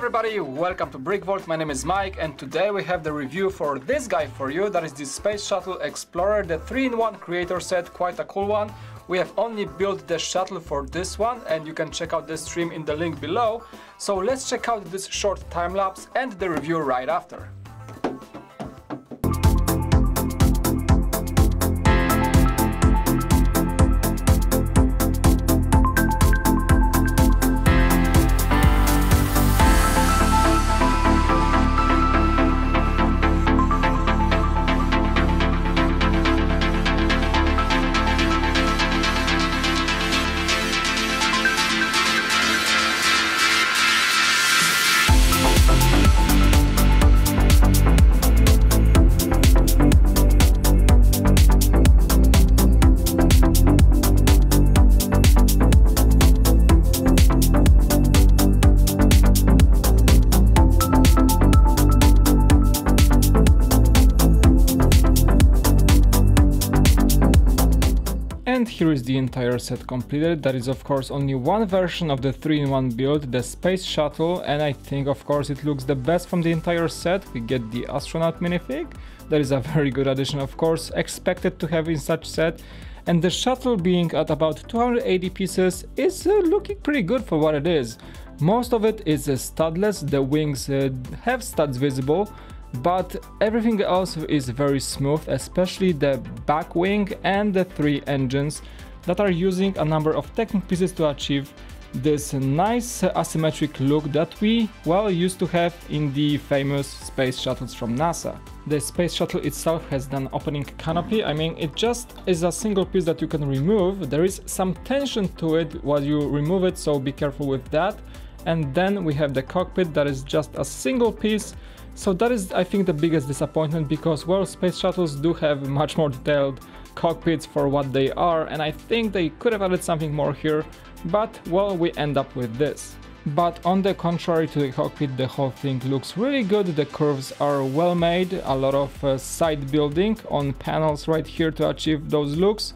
everybody, welcome to BrickVault. My name is Mike and today we have the review for this guy for you. That is the Space Shuttle Explorer, the 3-in-1 creator set, quite a cool one. We have only built the shuttle for this one and you can check out the stream in the link below. So let's check out this short time lapse and the review right after. And here is the entire set completed. That is of course only one version of the 3-in-1 build, the Space Shuttle, and I think of course it looks the best from the entire set. We get the astronaut minifig. That is a very good addition, of course, expected to have in such set. And the shuttle being at about 280 pieces is looking pretty good for what it is. Most of it is studless, the wings have studs visible, but everything else is very smooth, especially the back wing and the 3 engines that are using a number of technical pieces to achieve this nice asymmetric look that we used to have in the famous space shuttles from NASA. The space shuttle itself has an opening canopy. I mean, it just is a single piece that you can remove. There is some tension to it while you remove it, so be careful with that. And then we have the cockpit that is just a single piece. So that is, I think, the biggest disappointment because, well, space shuttles do have much more detailed cockpits for what they are, and I think they could have added something more here, but, well, we end up with this. But on the contrary to the cockpit, the whole thing looks really good. The curves are well made, a lot of side building on panels right here to achieve those looks,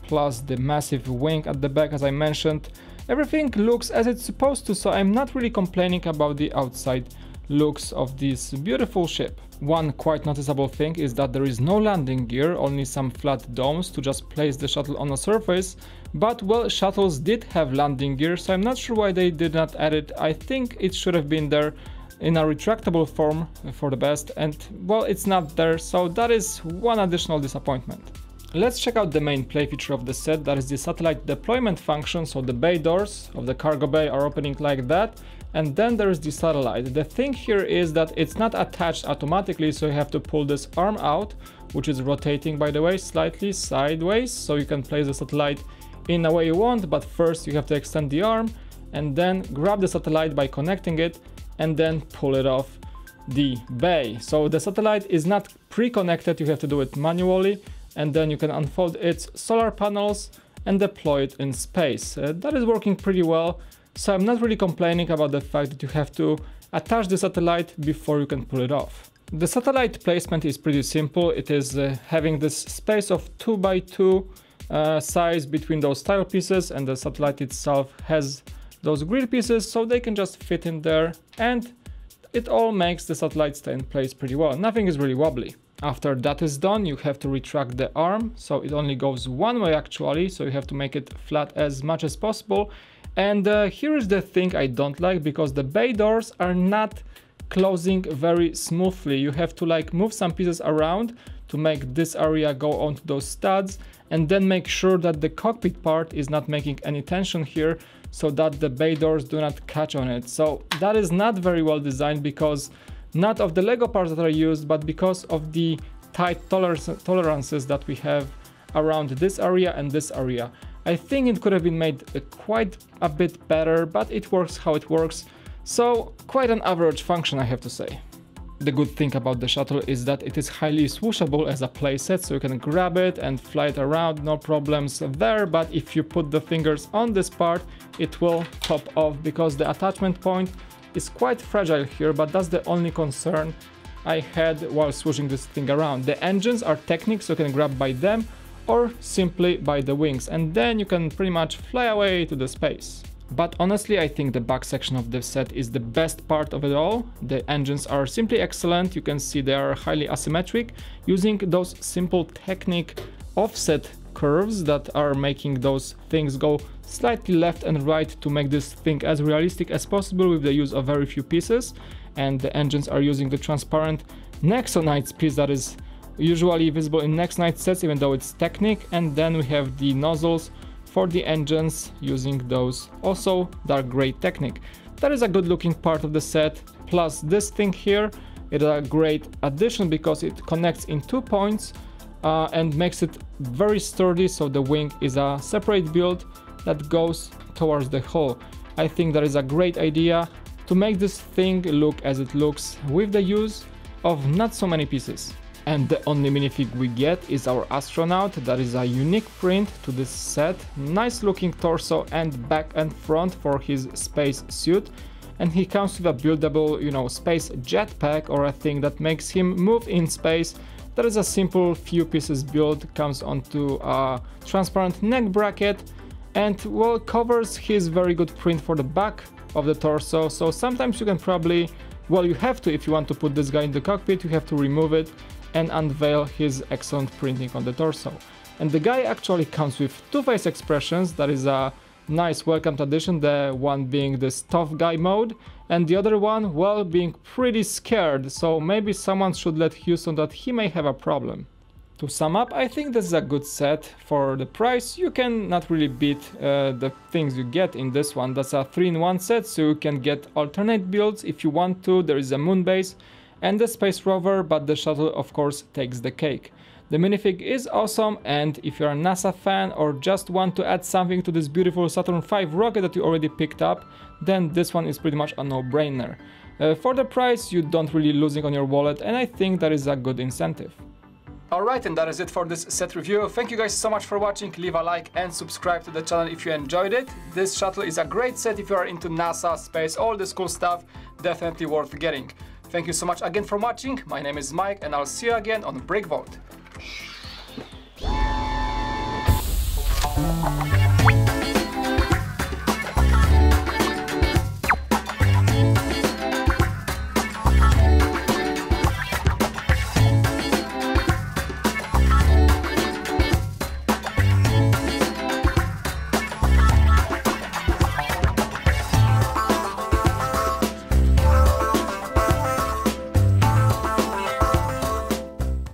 plus the massive wing at the back, as I mentioned. Everything looks as it's supposed to, so I'm not really complaining about the outside looks of this beautiful ship. One quite noticeable thing is that there is no landing gear, only some flat domes to just place the shuttle on a surface, but, well, shuttles did have landing gear, so I'm not sure why they did not add it. I think it should have been there in a retractable form for the best, and, well, it's not there, so that is one additional disappointment. Let's check out the main play feature of the set, that is the satellite deployment function. So the bay doors of the cargo bay are opening like that, and then there is the satellite. The thing here is that it's not attached automatically, so you have to pull this arm out, which is rotating, by the way, slightly sideways, so you can place the satellite in a way you want, but first you have to extend the arm and then grab the satellite by connecting it and then pull it off the bay. So the satellite is not pre-connected, you have to do it manually, and then you can unfold its solar panels and deploy it in space. That is working pretty well, so I'm not really complaining about the fact that you have to attach the satellite before you can pull it off. The satellite placement is pretty simple. It is having this space of 2 by 2 size between those tile pieces, and the satellite itself has those grid pieces, so they can just fit in there, and it all makes the satellite stay in place pretty well. Nothing is really wobbly. After that is done, you have to retract the arm, so it only goes one way actually, so you have to make it flat as much as possible. And here is the thing I don't like, because the bay doors are not closing very smoothly. You have to move some pieces around to make this area go onto those studs, and then make sure that the cockpit part is not making any tension here, so that the bay doors do not catch on it. So that is not very well designed, because not of the Lego parts that are used, but because of the tight tolerances that we have around this area and this area. I think it could have been made quite a bit better, but it works how it works. So quite an average function, I have to say. The good thing about the shuttle is that it is highly swooshable as a playset, so you can grab it and fly it around, no problems there. But if you put the fingers on this part, it will pop off, because the attachment point is quite fragile here, but that's the only concern I had while swooshing this thing around. The engines are Technic, so you can grab by them or simply by the wings, and then you can pretty much fly away to the space. But honestly, I think the back section of the set is the best part of it all. The engines are simply excellent. You can see they are highly asymmetric, using those simple technique offset curves that are making those things go slightly left and right to make this thing as realistic as possible with the use of very few pieces. And the engines are using the transparent Nexonite piece that is usually visible in Nexonite sets, even though it's Technic. And then we have the nozzles for the engines using those also dark gray Technic. That is a good looking part of the set. Plus this thing here, it's a great addition because it connects in 2 points and makes it very sturdy, so the wing is a separate build that goes towards the hull. I think that is a great idea to make this thing look as it looks with the use of not so many pieces. And the only minifig we get is our astronaut. That is a unique print to this set. Nice looking torso and back and front for his space suit. And he comes with a buildable, space jetpack, or a thing that makes him move in space. That is a simple few pieces build, comes onto a transparent neck bracket and well covers his very good print for the back of the torso. So sometimes you can probably, well, you have to, if you want to put this guy in the cockpit, you have to remove it and unveil his excellent printing on the torso. And the guy actually comes with two face expressions. That is a nice welcomed addition, the one being this tough guy mode and the other one, well, being pretty scared, so maybe someone should let Houston that he may have a problem. To sum up, I think this is a good set. For the price, you can not really beat the things you get in this one. That's a 3-in-1 set, so you can get alternate builds if you want to. There is a moon base and the space rover, but the shuttle of course takes the cake. The minifig is awesome, and if you're a NASA fan or just want to add something to this beautiful Saturn V rocket that you already picked up, then this one is pretty much a no-brainer. For the price, you don't really losing on your wallet, and I think that is a good incentive. Alright, and that is it for this set review. Thank you guys so much for watching. Leave a like and subscribe to the channel if you enjoyed it. This shuttle is a great set if you are into NASA, space, all this cool stuff. Definitely worth getting. Thank you so much again for watching. My name is Mike, and I'll see you again on BrickVault.